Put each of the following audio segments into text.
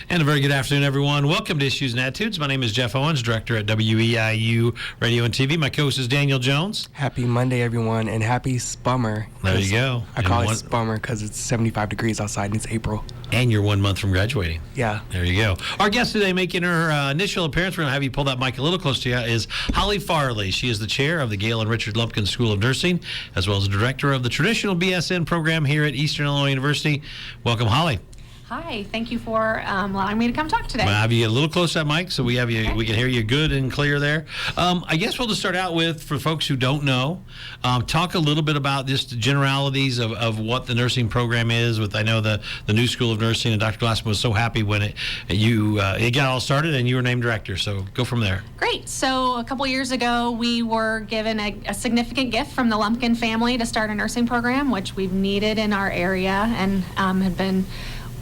And a very good afternoon, everyone. Welcome to Issues and Attitudes. My name is Jeff Owens, director at WEIU Radio and TV. My co-host is Daniel Jones. Happy Monday, everyone, and happy Spummer. There you go. I call it Spummer because it's 75 degrees outside and it's April. And you're 1 month from graduating. Yeah. There you go. Our guest today, making her initial appearance, we're going to have you pull that mic a little close to you, is Holly Farley. She is the chair of the Gail and Richard Lumpkin School of Nursing, as well as the director of the traditional BSN program here at Eastern Illinois University. Welcome, Holly. Hi, thank you for allowing me to come talk today. I'll have you get a little close to that mic so we have you. Okay. We can hear you good and clear there. I guess we'll just start out with, for folks who don't know, talk a little bit about just the generalities of what the nursing program is. I know the new School of Nursing, and Dr. Glassman was so happy when it got all started and you were named director. So go from there. Great. So a couple years ago, we were given a significant gift from the Lumpkin family to start a nursing program, which we've needed in our area and had been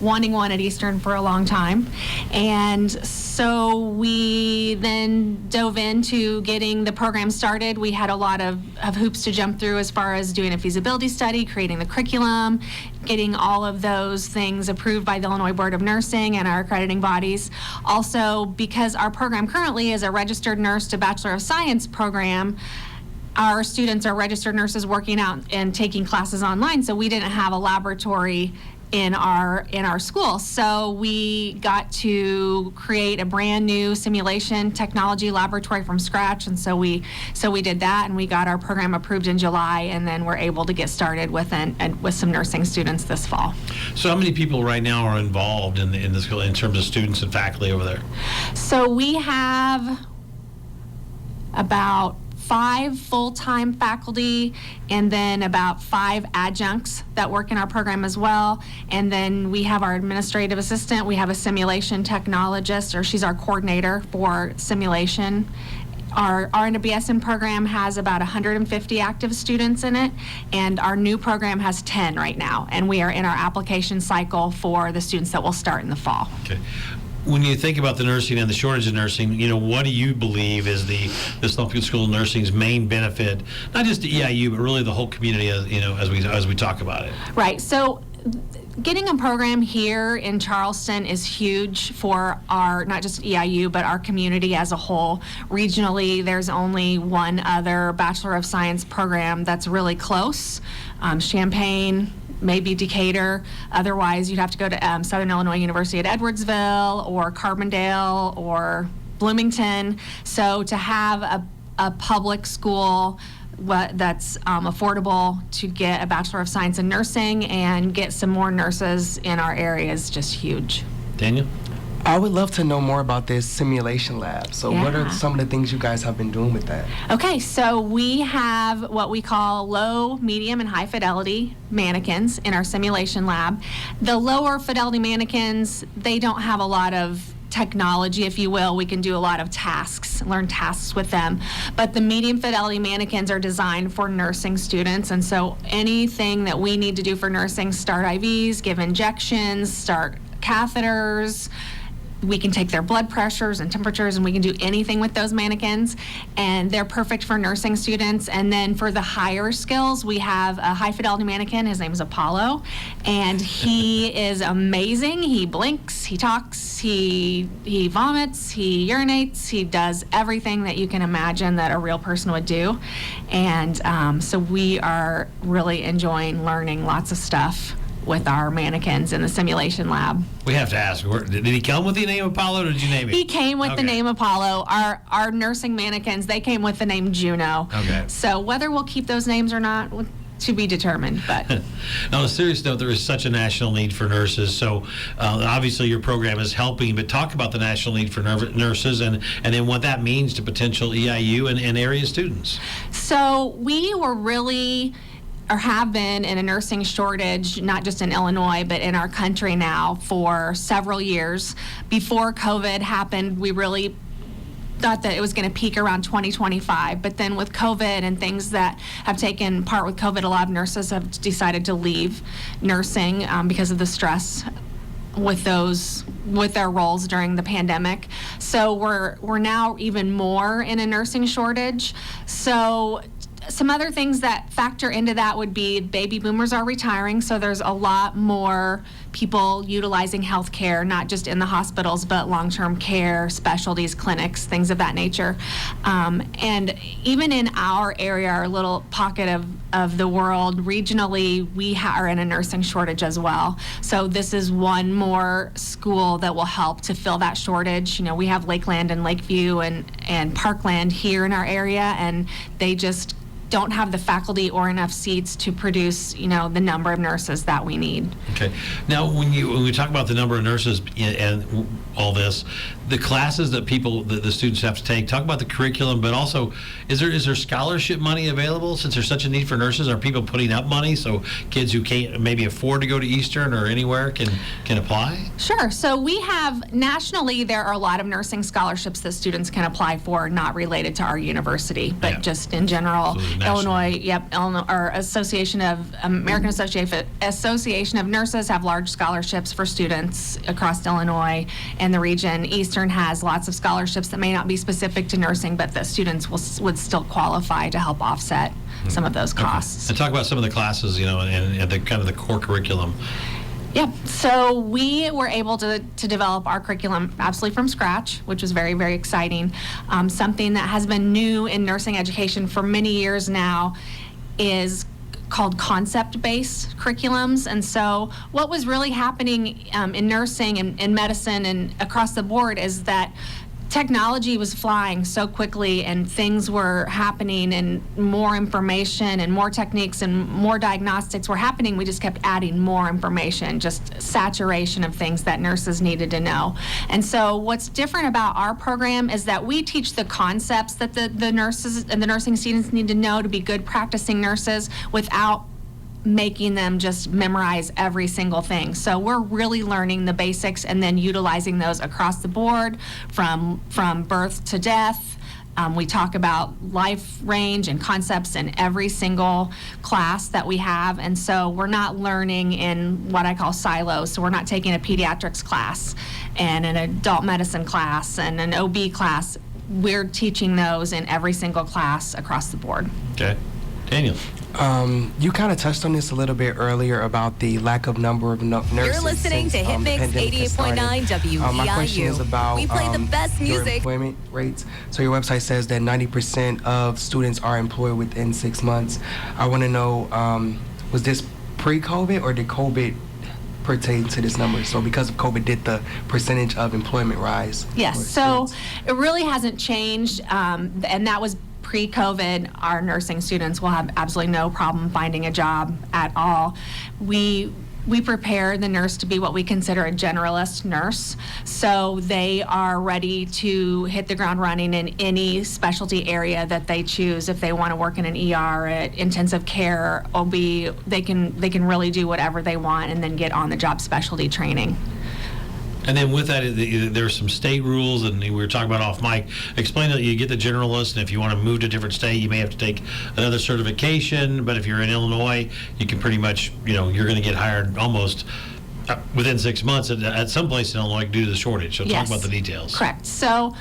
wanting one at Eastern for a long time. And so we then dove into getting the program started. We had a lot of hoops to jump through as far as doing a feasibility study, creating the curriculum, getting all of those things approved by the Illinois Board of Nursing and our accrediting bodies. Also, because our program currently is a registered nurse to Bachelor of Science program, our students are registered nurses working out and taking classes online, so we didn't have a laboratory in our school. So we got to create a brand new simulation technology laboratory from scratch, and so we did that, and we got our program approved in July, and then we're able to get started with some nursing students this fall. So how many people right now are involved in the school in terms of students and faculty over there? So we have about 5 full-time faculty and then about 5 adjuncts that work in our program as well. And then we have our administrative assistant. We have a simulation technologist, or she's our coordinator for simulation. Our BSN program has about 150 active students in it, and our new program has 10 right now. And we are in our application cycle for the students that will start in the fall. Okay. When you think about the nursing and the shortage of nursing, what do you believe is this Lumpkin School of Nursing's main benefit, not just to EIU, but really the whole community, as we talk about it? Right. So getting a program here in Charleston is huge for our, not just EIU, but our community as a whole. Regionally, there's only one other Bachelor of Science program that's really close, Champaign, maybe Decatur. Otherwise, you'd have to go to Southern Illinois University at Edwardsville or Carbondale or Bloomington. So to have a public school that's affordable to get a Bachelor of Science in Nursing and get some more nurses in our area is just huge. Daniel? I would love to know more about this simulation lab. So what are some of the things you guys have been doing with that? Okay, so we have what we call low, medium, and high fidelity mannequins in our simulation lab. The lower fidelity mannequins, they don't have a lot of technology, if you will. We can do a lot of tasks, learn tasks with them. But the medium fidelity mannequins are designed for nursing students, and so anything that we need to do for nursing, start IVs, give injections, start catheters, we can take their blood pressures and temperatures, and we can do anything with those mannequins, and they're perfect for nursing students. And then for the higher skills, we have a high fidelity mannequin. His name is Apollo, and he is amazing. He blinks, he talks, he vomits, he urinates, he does everything that you can imagine that a real person would do. And so we are really enjoying learning lots of stuff with our mannequins in the simulation lab. We have to ask, did he come with the name Apollo, or did you name him? He came with the name Apollo. Our nursing mannequins, they came with the name Juno. Okay. So whether we'll keep those names or not, to be determined. But on a serious note, there is such a national need for nurses. So obviously your program is helping, but talk about the national need for nurses and then what that means to potential EIU and area students. So we were really, or have been, in a nursing shortage, not just in Illinois, but in our country now for several years. Before COVID happened, we really thought that it was going to peak around 2025, but then with COVID and things that have taken part with COVID, a lot of nurses have decided to leave nursing because of the stress with their roles during the pandemic. So we're now even more in a nursing shortage. So some other things that factor into that would be baby boomers are retiring, so there's a lot more people utilizing healthcare, not just in the hospitals, but long-term care, specialties, clinics, things of that nature. And even in our area, our little pocket of the world, regionally, we are in a nursing shortage as well. So this is one more school that will help to fill that shortage. You know, we have Lakeland and Lakeview and Parkland here in our area, and they just don't have the faculty or enough seats to produce, you know, the number of nurses that we need. Okay. Now, when we talk about the number of nurses and all this, the classes that the students have to take, talk about the curriculum, but also, is there scholarship money available since there's such a need for nurses? Are people putting up money so kids who can't maybe afford to go to Eastern or anywhere can apply? Sure. So we have, nationally, there are a lot of nursing scholarships that students can apply for, not related to our university, but just in general. Illinois, Illinois, or American Association of Nurses have large scholarships for students across Illinois and the region. Eastern has lots of scholarships that may not be specific to nursing, but that students would still qualify to help offset some of those costs. Okay. And talk about some of the classes, you know, and the kind of the core curriculum. Yeah, so we were able to develop our curriculum absolutely from scratch, which was very, very exciting. Something that has been new in nursing education for many years now is called concept-based curriculums. And so what was really happening in nursing and medicine and across the board is that technology was flying so quickly and things were happening and more information and more techniques and more diagnostics were happening. We just kept adding more information, just saturation of things that nurses needed to know. And so what's different about our program is that we teach the concepts that the nurses and the nursing students need to know to be good practicing nurses without making them just memorize every single thing. So we're really learning the basics and then utilizing those across the board from birth to death. We talk about life range and concepts in every single class that we have, and so we're not learning in what I call silos. So we're not taking a pediatrics class and an adult medicine class and an OB class. We're teaching those in every single class across the board. Okay. Daniel. You kind of touched on this a little bit earlier about the lack of number of nurses. You're listening to Hitmix 88.9 WEIU. My question is about we play the best your music. employment rates. So your website says that 90% of students are employed within 6 months. I want to know, was this pre-COVID or did COVID pertain to this number? So because of COVID, did the percentage of employment rise? Yes, so it really hasn't changed, and that was pre-COVID. Our nursing students will have absolutely no problem finding a job at all. We prepare the nurse to be what we consider a generalist nurse, so they are ready to hit the ground running in any specialty area that they choose. If they want to work in an ER, at intensive care, OB, they can really do whatever they want and then get on the job specialty training. And then with that, there's some state rules, and we were talking about off mic. Explain that you get the generalist, and if you want to move to a different state, you may have to take another certification. But if you're in Illinois, you can pretty much, you know, you're going to get hired almost within 6 months at some place in Illinois due to the shortage. So Yes. talk about the details. Correct. So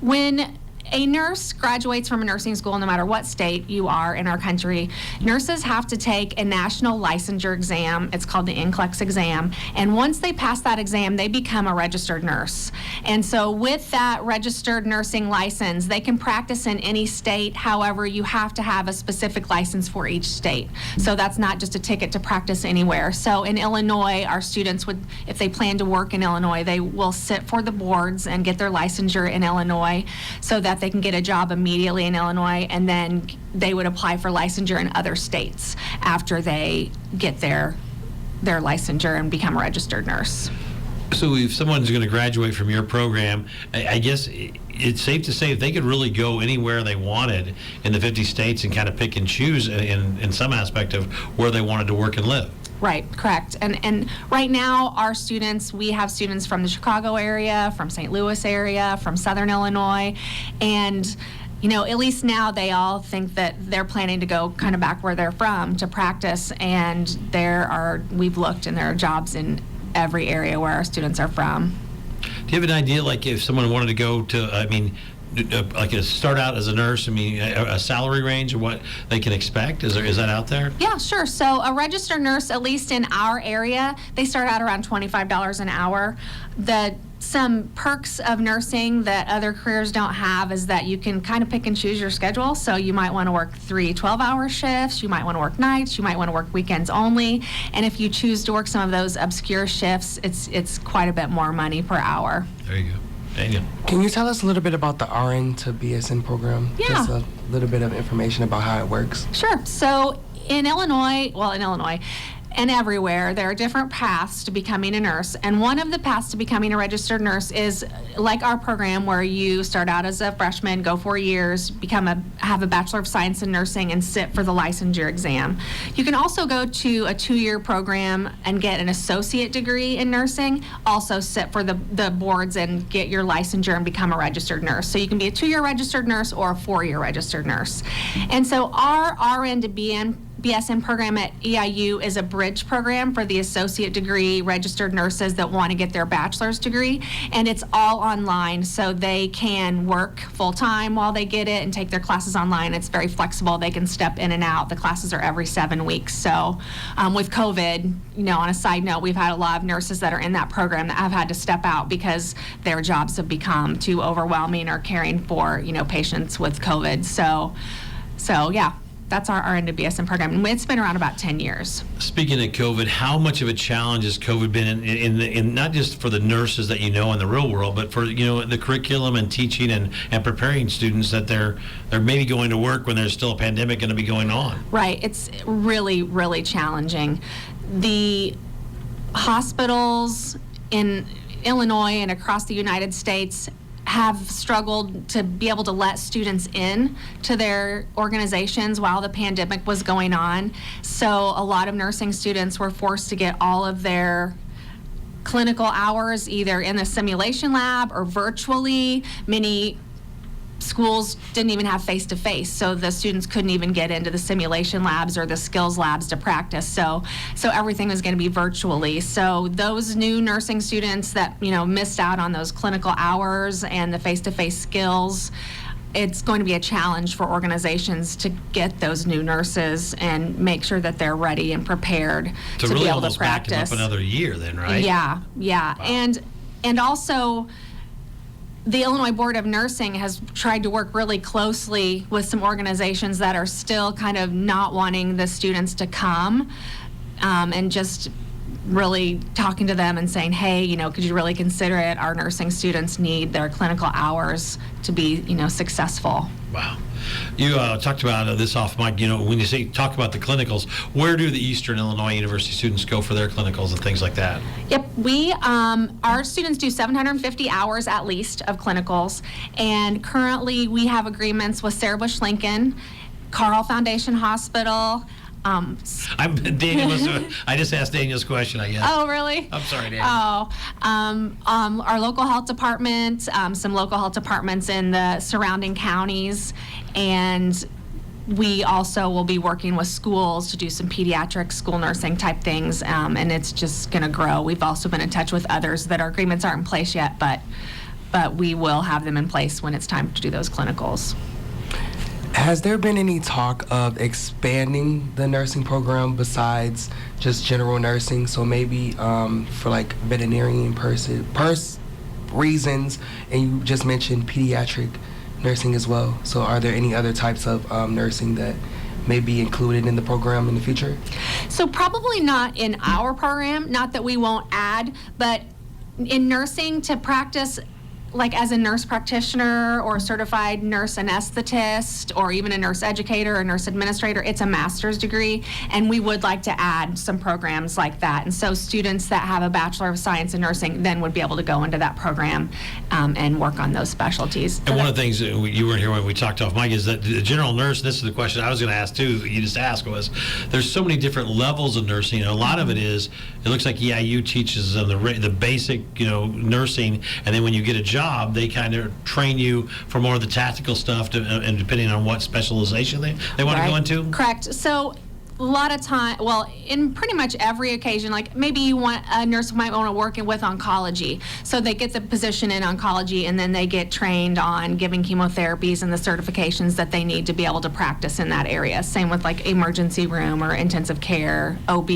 when a nurse graduates from a nursing school, no matter what state you are in our country, nurses have to take a national licensure exam. It's called the NCLEX exam. And once they pass that exam, they become a registered nurse. And so with that registered nursing license, they can practice in any state. However, you have to have a specific license for each state. So that's not just a ticket to practice anywhere. So in Illinois, our students would, if they plan to work in Illinois, they will sit for the boards and get their licensure in Illinois so that they can get a job immediately in Illinois, and then they would apply for licensure in other states after they get their licensure and become a registered nurse. So if someone's going to graduate from your program, I guess it's safe to say if they could really go anywhere they wanted in the 50 states and kind of pick and choose in some aspect of where they wanted to work and live. Right, correct. And right now, our students, we have students from the Chicago area, from St. Louis area, from Southern Illinois, and you know, at least now they all think that they're planning to go kind of back where they're from to practice, and we've looked and there are jobs in every area where our students are from. Do you have an idea, like if someone wanted to go to, I mean, like start out as a nurse? I mean, a salary range of what they can expect? Is that out there? Yeah, sure. So a registered nurse, at least in our area, they start out around $25 an hour. Some perks of nursing that other careers don't have is that you can kind of pick and choose your schedule. So you might want to work 3 12-hour shifts, you might want to work nights, you might want to work weekends only. And if you choose to work some of those obscure shifts, it's quite a bit more money per hour. There you go. Daniel. Can you tell us a little bit about the RN to BSN program? Yeah. Just a little bit of information about how it works. Sure. So in Illinois, and everywhere, there are different paths to becoming a nurse. And one of the paths to becoming a registered nurse is like our program, where you start out as a freshman, go 4 years, have a Bachelor of Science in Nursing, and sit for the licensure exam. You can also go to a 2-year program and get an associate degree in nursing, also sit for the boards and get your licensure and become a registered nurse. So you can be a 2-year registered nurse or a 4-year registered nurse. And so our RN to BSN program at EIU is a bridge program for the associate degree registered nurses that want to get their bachelor's degree, and it's all online, so they can work full-time while they get it and take their classes online. It's very flexible. They can step in and out. The classes are every 7 weeks. So with COVID, on a side note, we've had a lot of nurses that are in that program that have had to step out because their jobs have become too overwhelming or caring for, patients with COVID. So yeah. That's our RN to BSN program, and it's been around about 10 years. Speaking of COVID, how much of a challenge has COVID been in not just for the nurses that in the real world, but for the curriculum and teaching and preparing students that they're maybe going to work when there's still a pandemic going to be going on? Right. It's really, really challenging. The hospitals in Illinois and across the United States have struggled to be able to let students in to their organizations while the pandemic was going on. So a lot of nursing students were forced to get all of their clinical hours either in the simulation lab or virtually. Many schools didn't even have face-to-face, so the students couldn't even get into the simulation labs or the skills labs to practice. So everything was going to be virtually. So those new nursing students that missed out on those clinical hours and the face-to-face skills, it's going to be a challenge for organizations to get those new nurses and make sure that they're ready and prepared to really be able to almost back them practice. up another year, then, right? Yeah. Wow. And also, the Illinois Board of Nursing has tried to work really closely with some organizations that are still kind of not wanting the students to come, and just really talking to them and saying, hey, could you really consider it? Our nursing students need their clinical hours to be, successful. Wow. You talked about this off mic, when you talk about the clinicals, where do the Eastern Illinois University students go for their clinicals and things like that? Yep, our students do 750 hours at least of clinicals, and currently we have agreements with Sarah Bush Lincoln, Carl Foundation Hospital. Daniel I just asked Daniel's question, I guess. Oh, really? I'm sorry, Daniel. Our local health department, some local health departments in the surrounding counties, and we also will be working with schools to do some pediatric school nursing type things, and it's just going to grow. We've also been in touch with others that our agreements aren't in place yet, but we will have them in place when it's time to do those clinicals. Has there been any talk of expanding the nursing program besides just general nursing? So maybe for like veterinarian reasons, and you just mentioned pediatric nursing as well. So are there any other types of nursing that may be included in the program in the future? So probably not in our program, not that we won't add, but in nursing to practice like as a nurse practitioner or certified nurse anesthetist or even a nurse educator or nurse administrator, it's a master's degree, and we would like to add some programs like that. And so students that have a Bachelor of Science in Nursing then would be able to go into that program and work on those specialties. And one of the things that you weren't here when we talked off mic is that the general nurse, this is the question I was going to ask too, you just asked, was there's so many different levels of nursing, and a lot of it looks like EIU teaches the basic, nursing, and then when you get a job, they kind of train you for more of the tactical stuff, and depending on what specialization they want to go into? Correct. So a lot of time, well, in pretty much every occasion, like maybe you want a nurse who might want to work with oncology. So they get the position in oncology and then they get trained on giving chemotherapies and the certifications that they need to be able to practice in that area. Same with like emergency room or intensive care, OB.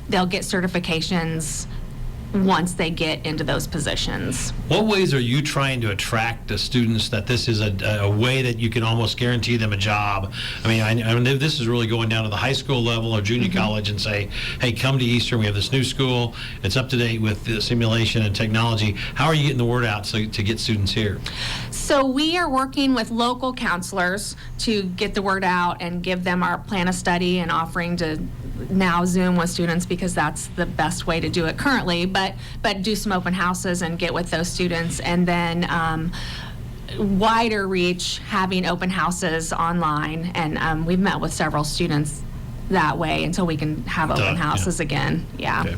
They'll get certifications once they get into those positions. What ways are you trying to attract the students that this is a way that you can almost guarantee them a job? I mean, I know this is really going down to the high school level or junior college and say, hey, come to Eastern. We have this new school. It's up to date with the simulation and technology. How are you getting the word out to get students here? So we are working with local counselors to get the word out and give them our plan of study and offering to now Zoom with students because that's the best way to do it currently, but do some open houses and get with those students, and then wider reach, having open houses online, and we've met with several students that way until we can have open houses again. Yeah. Okay.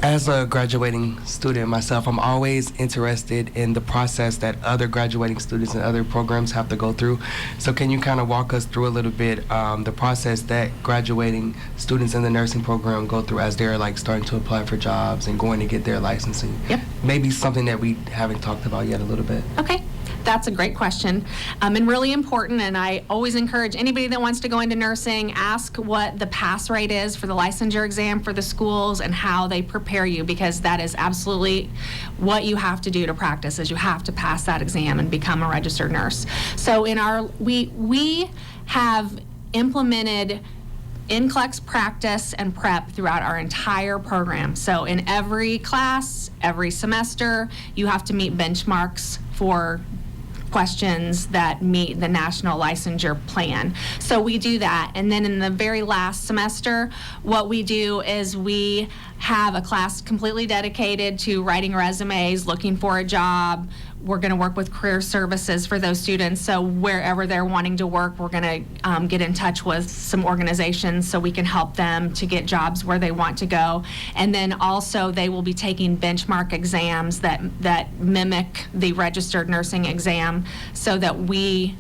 As a graduating student myself, I'm always interested in the process that other graduating students and other programs have to go through. So can you kind of walk us through a little bit the process that graduating students in the nursing program go through as they're like starting to apply for jobs and going to get their licensing? Yep. Maybe something that we haven't talked about yet a little bit. Okay. That's a great question, and really important, and I always encourage anybody that wants to go into nursing, ask what the pass rate is for the licensure exam for the schools and how they prepare you, because that is absolutely what you have to do to practice, is you have to pass that exam and become a registered nurse. So we have implemented NCLEX practice and prep throughout our entire program. So in every class, every semester, you have to meet benchmarks for questions that meet the national licensure plan. So we do that. And then in the very last semester, what we do is we have a class completely dedicated to writing resumes, looking for a job. We're going to work with career services for those students. So wherever they're wanting to work, we're going to get in touch with some organizations so we can help them to get jobs where they want to go. And then also they will be taking benchmark exams that mimic the registered nursing exam, so that we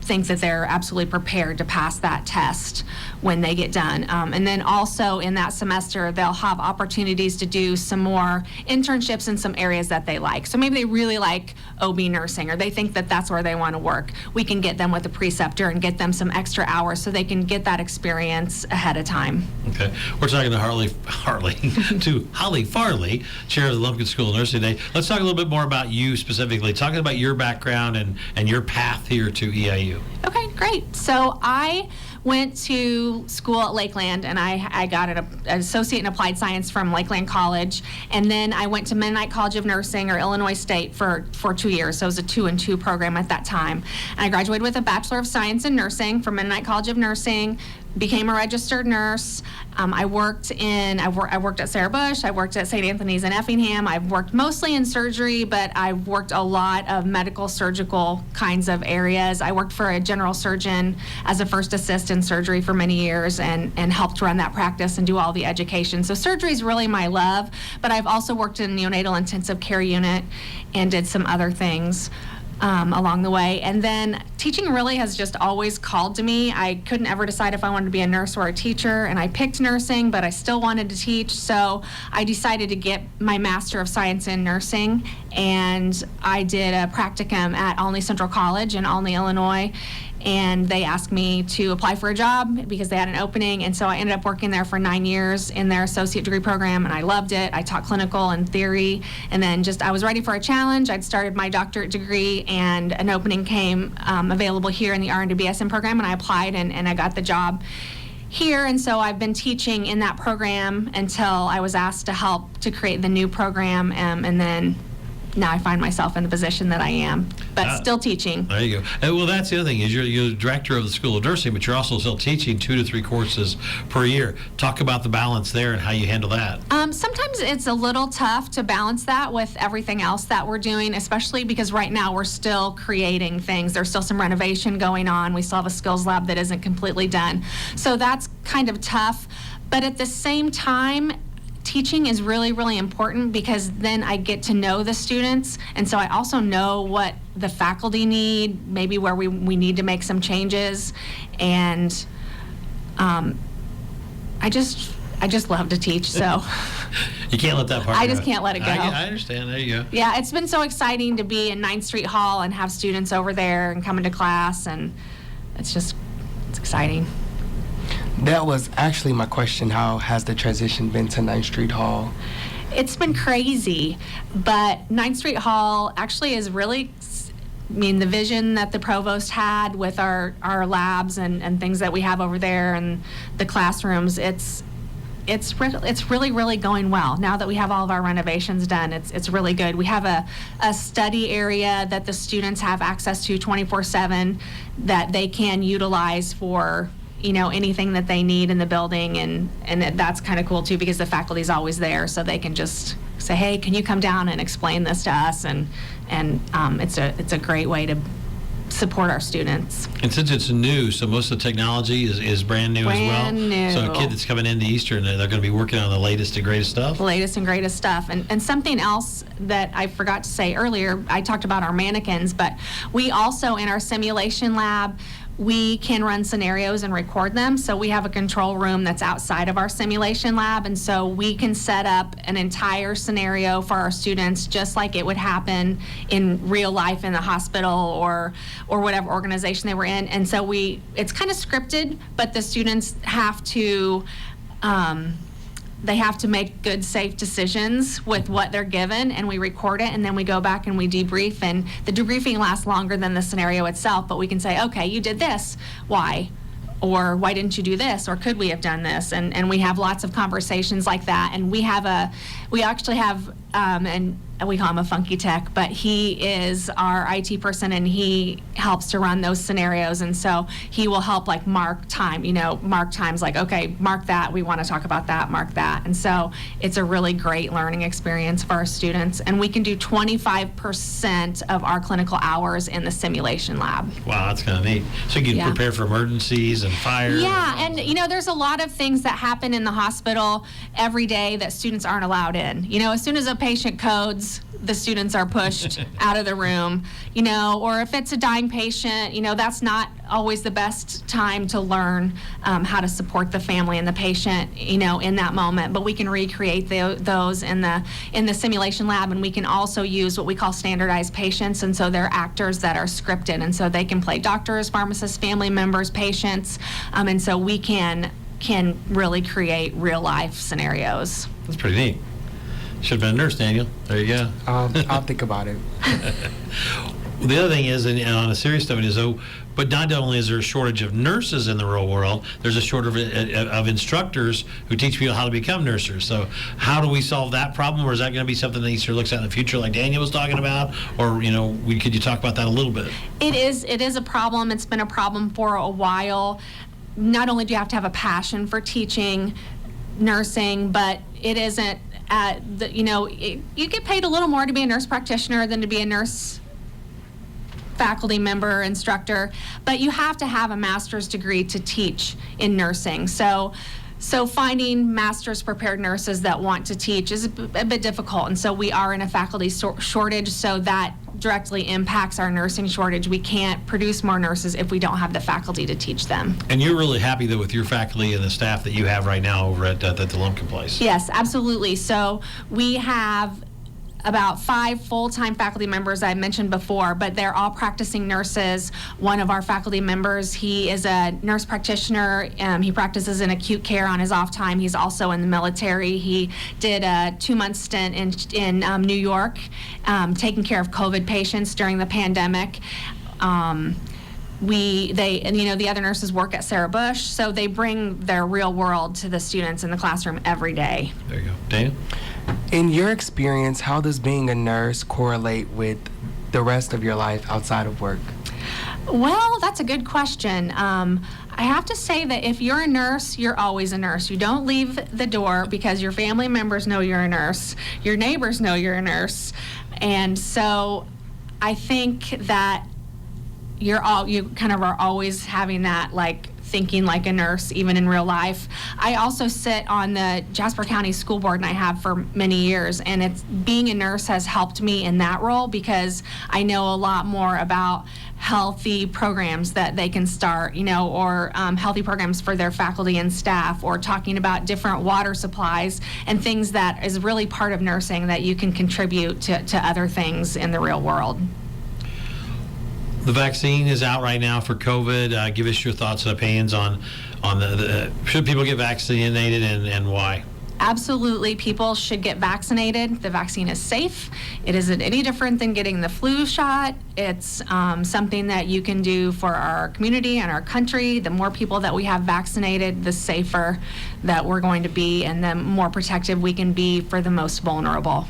think that they're absolutely prepared to pass that test when they get done. And then also in that semester, they'll have opportunities to do some more internships in some areas that they like. So maybe they really like OB nursing, or they think that that's where they want to work. We can get them with a preceptor and get them some extra hours so they can get that experience ahead of time. Okay. We're talking to Holly Farley, chair of the Lumpkin School of Nursing today. Let's talk a little bit more about you specifically, talking about your background and your path here to EIU. Okay, great. So I went to school at Lakeland, and I got an associate in applied science from Lakeland College, and then I went to Mennonite College of Nursing, or Illinois State, for 2 years. So it was a 2-and-2 program at that time. And I graduated with a Bachelor of Science in Nursing from Mennonite College of Nursing, became a registered nurse. I worked at Sarah Bush, I worked at St. Anthony's in Effingham. I've worked mostly in surgery, but I've worked a lot of medical surgical kinds of areas. I worked for a general surgeon as a first assist in surgery for many years, and helped run that practice and do all the education. So surgery is really my love, but I've also worked in neonatal intensive care unit and did some other things along the way. And then teaching really has just always called to me. I couldn't ever decide if I wanted to be a nurse or a teacher, and I picked nursing, but I still wanted to teach. So I decided to get my Master of Science in Nursing, and I did a practicum at Olney Central College in Olney, Illinois. And they asked me to apply for a job because they had an opening, and so I ended up working there for 9 years in their associate degree program, and I loved it. I taught clinical and theory, and then I was ready for a challenge. I'd started my doctorate degree, and an opening came available here in the RN-to-BSN program, and I applied, and I got the job here. And so I've been teaching in that program until I was asked to help to create the new program, and then now I find myself in the position that I am, but still teaching. There you go. And, well, that's the other thing, is you're the director of the School of Nursing, but you're also still teaching 2 to 3 courses per year. Talk about the balance there and how you handle that. Sometimes it's a little tough to balance that with everything else that we're doing, especially because right now we're still creating things. There's still some renovation going on. We still have a skills lab that isn't completely done. So that's kind of tough. But at the same time, teaching is really, really important, because then I get to know the students, and so I also know what the faculty need, maybe where we need to make some changes, and I just love to teach, so. You can't let that part I go. just can't let it go. I understand. There you go. Yeah, it's been so exciting to be in 9th Street Hall and have students over there and coming to class, and it's exciting. That was actually my question. How has the transition been to 9th Street Hall? It's been crazy, but 9th Street Hall actually is really, the vision that the provost had with our labs and things that we have over there and the classrooms, it's really, really going well. Now that we have all of our renovations done, it's really good. We have a study area that the students have access to 24/7 that they can utilize for anything that they need in the building, and that's kind of cool too, because the faculty's always there, so they can just say, hey, can you come down and explain this to us, and it's a great way to support our students. And since it's new, so most of the technology is brand new as well. Brand new. So a kid that's coming into Eastern, they're going to be working on the latest and greatest stuff. The latest and greatest stuff. And something else that I forgot to say earlier, I talked about our mannequins, but we also, in our simulation lab, we can run scenarios and record them. So we have a control room that's outside of our simulation lab, and so we can set up an entire scenario for our students just like it would happen in real life in the hospital or whatever organization they were in. And so it's kind of scripted, but the students have to they have to make good, safe decisions with what they're given, and we record it, and then we go back and we debrief, and the debriefing lasts longer than the scenario itself, but we can say, okay, you did this, why? Or why didn't you do this? Or could we have done this? And we have lots of conversations like that, and we actually have, and we call him a funky tech, but he is our IT person, and he helps to run those scenarios, and so he will help mark time, mark times like, okay, mark that, we want to talk about that, mark that. And so it's a really great learning experience for our students, and we can do 25% of our clinical hours in the simulation lab. Wow, that's kind of neat. So you can prepare for emergencies and fire. Yeah, and there's a lot of things that happen in the hospital every day that students aren't allowed in. As soon as a patient codes, the students are pushed out of the room, or if it's a dying patient, that's not always the best time to learn how to support the family and the patient, in that moment. But we can recreate those in the simulation lab, and we can also use what we call standardized patients, and so they're actors that are scripted, and so they can play doctors, pharmacists, family members, patients, and so we can really create real life scenarios. That's pretty neat. Should have been a nurse, Daniel. There you go. I'll think about it. The other thing is, and on a serious note, is but not only is there a shortage of nurses in the real world, there's a shortage of instructors who teach people how to become nurses. So how do we solve that problem, or is that going to be something that Easter looks at in the future, like Daniel was talking about, or could you talk about that a little bit? It is a problem. It's been a problem for a while. Not only do you have to have a passion for teaching nursing, but it isn't. You get paid a little more to be a nurse practitioner than to be a nurse faculty member, instructor, but you have to have a master's degree to teach in nursing. So finding master's prepared nurses that want to teach is a bit difficult, and so we are in a faculty shortage, so that directly impacts our nursing shortage. We can't produce more nurses if we don't have the faculty to teach them. And you're really happy though with your faculty and the staff that you have right now over at the Lumpkin place? Yes, absolutely. So we have about 5 full-time faculty members I mentioned before, but they're all practicing nurses. One of our faculty members, he is a nurse practitioner. He practices in acute care on his off time. He's also in the military. He did a 2-month stint in New York, taking care of COVID patients during the pandemic. The other nurses work at Sarah Bush, so they bring their real world to the students in the classroom every day. There you go. Dana? In your experience, how does being a nurse correlate with the rest of your life outside of work? Well, that's a good question. I have to say that if you're a nurse, you're always a nurse. You don't leave the door because your family members know you're a nurse. Your neighbors know you're a nurse. And so I think that you kind of are always having that thinking like a nurse, even in real life. I also sit on the Jasper County School Board, and I have for many years, and it's being a nurse has helped me in that role because I know a lot more about healthy programs that they can start, or healthy programs for their faculty and staff, or talking about different water supplies and things that is really part of nursing that you can contribute to other things in the real world. The vaccine is out right now for COVID. Give us your thoughts and opinions on the should people get vaccinated and why? Absolutely, people should get vaccinated. The vaccine is safe. It isn't any different than getting the flu shot. It's something that you can do for our community and our country. The more people that we have vaccinated, the safer that we're going to be, and the more protective we can be for the most vulnerable.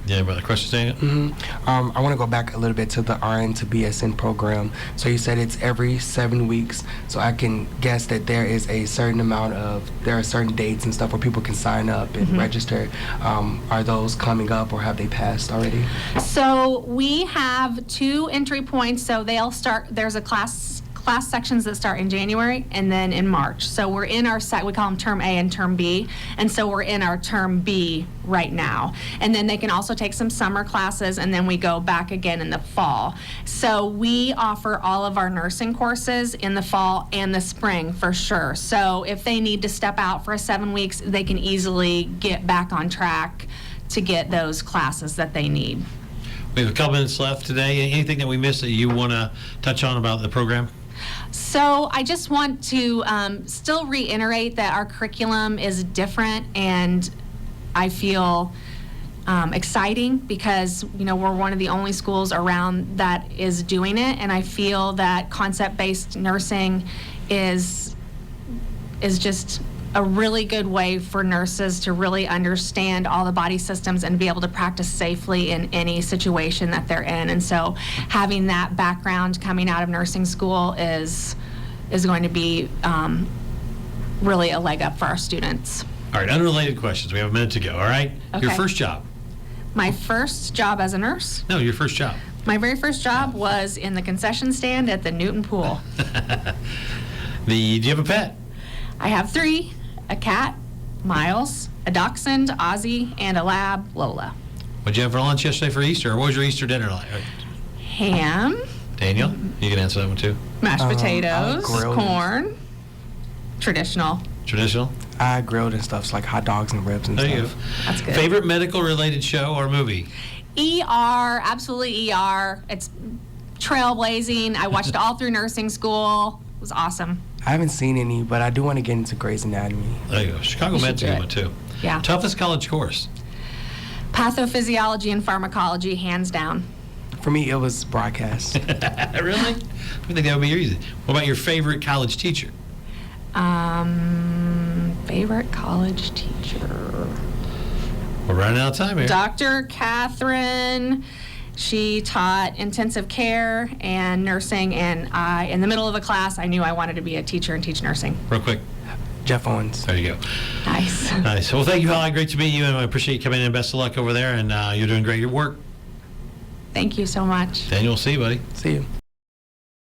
Yeah, any other questions, Daniel? I want to go back a little bit to the RN to BSN program. So you said it's every 7 weeks. So I can guess that there is a certain there are certain dates and stuff where people can sign up and register. Are those coming up or have they passed already? So we have 2 entry points. So they'll start, there's a class sections that start in January and then in March. So we're in our we call them Term A and Term B, and so we're in our Term B right now. And then they can also take some summer classes, and then we go back again in the fall. So we offer all of our nursing courses in the fall and the spring for sure. So if they need to step out for 7 weeks, they can easily get back on track to get those classes that they need. We have a couple minutes left today. Anything that we missed that you want to touch on about the program? So I just want to still reiterate that our curriculum is different, and I feel exciting because we're one of the only schools around that is doing it, and I feel that concept-based nursing is just a really good way for nurses to really understand all the body systems and be able to practice safely in any situation that they're in. And so having that background coming out of nursing school is going to be really a leg up for our students. All right, unrelated questions. We have a minute to go, all right? Okay. Your first job? My first job as a nurse? No, your first job. My very first job was in the concession stand at the Newton Pool. Do you have a pet? I have 3, a cat, Miles, a dachshund, Ozzy, and a lab, Lola. What'd you have for lunch yesterday for Easter? Or what was your Easter dinner like? Ham, Daniel, you can answer that one too. mashed potatoes, grilled. Corn, traditional. Traditional? I grilled and stuff, so like hot dogs and ribs and There you stuff. go. That's good. Favorite medical related show or movie? ER, absolutely ER. It's trailblazing. I watched it all through nursing school. It was awesome. I haven't seen any, but I do want to get into Grey's Anatomy. There you go. Chicago You should Med's a do good it. one too. Yeah. Toughest college course? Pathophysiology and pharmacology, hands down. For me, it was broadcast. Really? I think that would be easy. What about your favorite college teacher? Favorite college teacher? We're running out of time here. Dr. Catherine. She taught intensive care and nursing, and in the middle of a class, I knew I wanted to be a teacher and teach nursing. Real quick. Jeff Owens. There you go. Nice. Nice. Well, thank you, Holly. Great to meet you, and I appreciate you coming in. Best of luck over there, and you're doing great work. Thank you so much. Daniel, see you, buddy. See you.